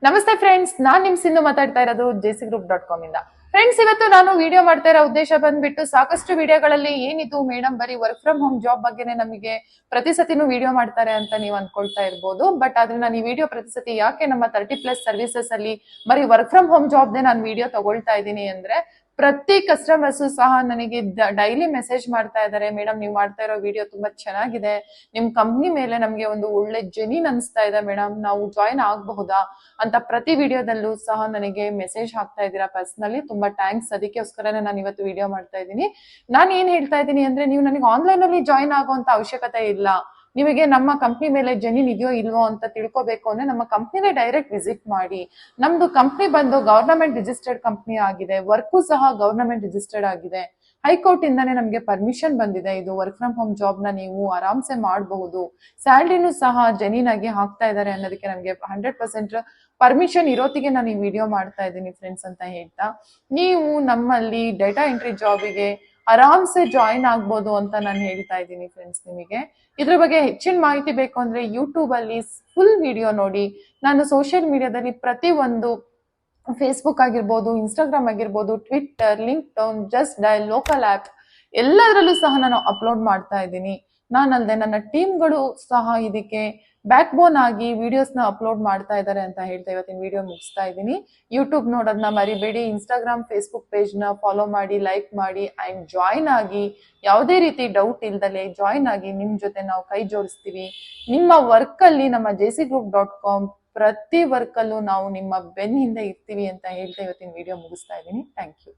ನಮಸ್ತೆ ಫ್ರೆಂಡ್ಸ್, ನಾನ್ ನಿಮ್ ಸಿಂಧು ಮಾತಾಡ್ತಾ ಇರೋದು jcgroup.com ಇಂದ. ಫ್ರೆಂಡ್ಸ್, ಇವತ್ತು ನಾನು ವಿಡಿಯೋ ಮಾಡ್ತಾ ಇರೋ ಉದ್ದೇಶ ಬಂದ್ಬಿಟ್ಟು, ಸಾಕಷ್ಟು ವಿಡಿಯೋಗಳಲ್ಲಿ ಏನಿದು ಮೇಡಮ್ ಬರೀ ವರ್ಕ್ ಫ್ರಮ್ ಹೋಮ್ ಜಾಬ್ ಬಗ್ಗೆನೇ ನಮಗೆ ಪ್ರತಿ ಸತಿನೂ ವಿಡಿಯೋ ಮಾಡ್ತಾರೆ ಅಂತ ನೀವು ಅನ್ಕೊಳ್ತಾ ಇರ್ಬೋದು. ಬಟ್ ಆದ್ರೆ ನಾನು ಈ ವಿಡಿಯೋ ಪ್ರತಿ ಸತಿ ಯಾಕೆ ನಮ್ಮ 30+ ಸರ್ವಿಸಸ್ ಅಲ್ಲಿ ಬರೀ ವರ್ಕ್ ಫ್ರಮ್ ಹೋಮ್ ಜಾಬ್ನೇ ನಾನು ವಿಡಿಯೋ ತಗೊಳ್ತಾ ಇದ್ದೀನಿ ಅಂದ್ರೆ, ಪ್ರತಿ ಕಸ್ಟಮರ್ಸ್ ಸಹ ನನಗೆ ಡೈಲಿ ಮೆಸೇಜ್ ಮಾಡ್ತಾ ಇದ್ದಾರೆ, ಮೇಡಮ್ ನೀವು ಮಾಡ್ತಾ ಇರೋ ವಿಡಿಯೋ ತುಂಬಾ ಚೆನ್ನಾಗಿದೆ, ನಿಮ್ ಕಂಪ್ನಿ ಮೇಲೆ ನಮ್ಗೆ ಒಂದು ಒಳ್ಳೆ ಜೆನ್ಯೂನ್ ಅನಿಸ್ತಾ ಇದೆ ಮೇಡಮ್, ನಾವು ಜಾಯಿನ್ ಆಗಬಹುದಾ ಅಂತ ಪ್ರತಿ ವಿಡಿಯೋದಲ್ಲೂ ಸಹ ನನಗೆ ಮೆಸೇಜ್ ಹಾಕ್ತಾ ಇದ್ದೀರಾ ಪರ್ಸನಲಿ. ತುಂಬಾ ಥ್ಯಾಂಕ್ಸ್. ಅದಕ್ಕೋಸ್ಕರನೇ ನಾನು ಇವತ್ತು ವಿಡಿಯೋ ಮಾಡ್ತಾ ಇದ್ದೀನಿ. ನಾನು ಏನ್ ಹೇಳ್ತಾ ಇದ್ದೀನಿ ಅಂದ್ರೆ, ನೀವು ನನಗೆ ಆನ್ಲೈನ್ ಅಲ್ಲಿ ಜಾಯಿನ್ ಆಗುವಂತ ಅವಶ್ಯಕತೆ ಇಲ್ಲ. ನಿಮಗೆ ನಮ್ಮ ಕಂಪ್ನಿ ಮೇಲೆ ಜೆನ್ಯೂನ್ ಇದೆಯೋ ಇಲ್ವೋ ಅಂತ ತಿಳ್ಕೊಬೇಕು ಅಂದ್ರೆ ನಮ್ಮ ಕಂಪ್ನಿನೇ ಡೈರೆಕ್ಟ್ ವಿಸಿಟ್ ಮಾಡಿ. ನಮ್ದು ಕಂಪ್ನಿ ಬಂದು ಗವರ್ನಮೆಂಟ್ ರಿಜಿಸ್ಟರ್ಡ್ ಕಂಪ್ನಿ ಆಗಿದೆ, ವರ್ಕು ಸಹ ಗವರ್ನಮೆಂಟ್ ರಿಜಿಸ್ಟರ್ಡ್ ಆಗಿದೆ. ಹೈಕೋರ್ಟ್ ಇಂದಾನೆ ನಮ್ಗೆ ಪರ್ಮಿಷನ್ ಬಂದಿದೆ. ಇದು ವರ್ಕ್ ಫ್ರಮ್ ಹೋಮ್ ಜಾಬ್ ನ ನೀವು ಆರಾಮ್ಸೆ ಮಾಡಬಹುದು. ಸ್ಯಾಲ್ರಿನೂ ಸಹ ಜೆನ್ಯೂನ್ ಆಗಿ ಹಾಕ್ತಾ ಇದ್ದಾರೆ ಅನ್ನೋದಕ್ಕೆ ನಮ್ಗೆ 100% ಪರ್ಮಿಷನ್ ಇರೋತಿಗೆ ನಾನು ಈ ವಿಡಿಯೋ ಮಾಡ್ತಾ ಇದ್ದೀನಿ ಫ್ರೆಂಡ್ಸ್ ಅಂತ ಹೇಳ್ತಾ, ನೀವು ನಮ್ಮಲ್ಲಿ ಡೇಟಾ ಎಂಟ್ರಿ ಜಾಬಿಗೆ ಆರಾಮ್ಸೆ ಜಾಯಿನ್ ಆಗ್ಬೋದು ಅಂತ ನಾನು ಹೇಳ್ತಾ ಇದ್ದೀನಿ ಫ್ರೆಂಡ್ಸ್. ನಿಮಗೆ ಇದ್ರ ಬಗ್ಗೆ ಹೆಚ್ಚಿನ ಮಾಹಿತಿ ಬೇಕು ಅಂದ್ರೆ ಯೂಟ್ಯೂಬ್ ಅಲ್ಲಿ ಫುಲ್ ವಿಡಿಯೋ ನೋಡಿ. ನಾನು ಸೋಷಿಯಲ್ ಮೀಡಿಯಾದಲ್ಲಿ ಪ್ರತಿ ಒಂದು ಫೇಸ್ಬುಕ್ ಆಗಿರ್ಬೋದು, ಇನ್ಸ್ಟಾಗ್ರಾಮ್ ಆಗಿರ್ಬೋದು, Twitter, link down, Justdial, local app ಎಲ್ಲದರಲ್ಲೂ ಸಹ ನಾನು ಅಪ್ಲೋಡ್ ಮಾಡ್ತಾ ಇದ್ದೀನಿ. ನಾನಲ್ಲದೆ ನನ್ನ ಟೀಮ್ಗಳು ಸಹ ಇದಕ್ಕೆ ಬ್ಯಾಕ್ ಬೋನ್ ಆಗಿ ವಿಡಿಯೋಸ್ ನ ಅಪ್ಲೋಡ್ ಮಾಡ್ತಾ ಇದ್ದಾರೆ ಅಂತ ಹೇಳ್ತಾ ಇವತ್ತಿನ ವಿಡಿಯೋ ಮುಗಿಸ್ತಾ ಇದ್ದೀನಿ. ಯೂಟ್ಯೂಬ್ ನೋಡೋದನ್ನ ಮರಿಬೇಡಿ. ಇನ್ಸ್ಟಾಗ್ರಾಮ್, ಫೇಸ್ಬುಕ್ ಪೇಜ್ ನ ಫಾಲೋ ಮಾಡಿ, ಲೈಕ್ ಮಾಡಿ ಅಂಡ್ ಜಾಯಿನ್ ಆಗಿ. ಯಾವುದೇ ರೀತಿ ಡೌಟ್ ಇಲ್ದಲೆ ಜಾಯಿನ್ ಆಗಿ. ನಿಮ್ ಜೊತೆ ನಾವು ಕೈ ಜೋಡಿಸ್ತೀವಿ. ನಿಮ್ಮ ವರ್ಕ್ ಅಲ್ಲಿ ನಮ್ಮ jcgroup.com ಪ್ರತಿ ವರ್ಕ್ ಅಲ್ಲೂ ನಾವು ನಿಮ್ಮ ಬೆನ್ ಹಿಂದೆ ಇರ್ತೀವಿ ಅಂತ ಹೇಳ್ತಾ ಇವತ್ತಿನ ವಿಡಿಯೋ ಮುಗಿಸ್ತಾ ಇದ್ದೀನಿ. Thank you.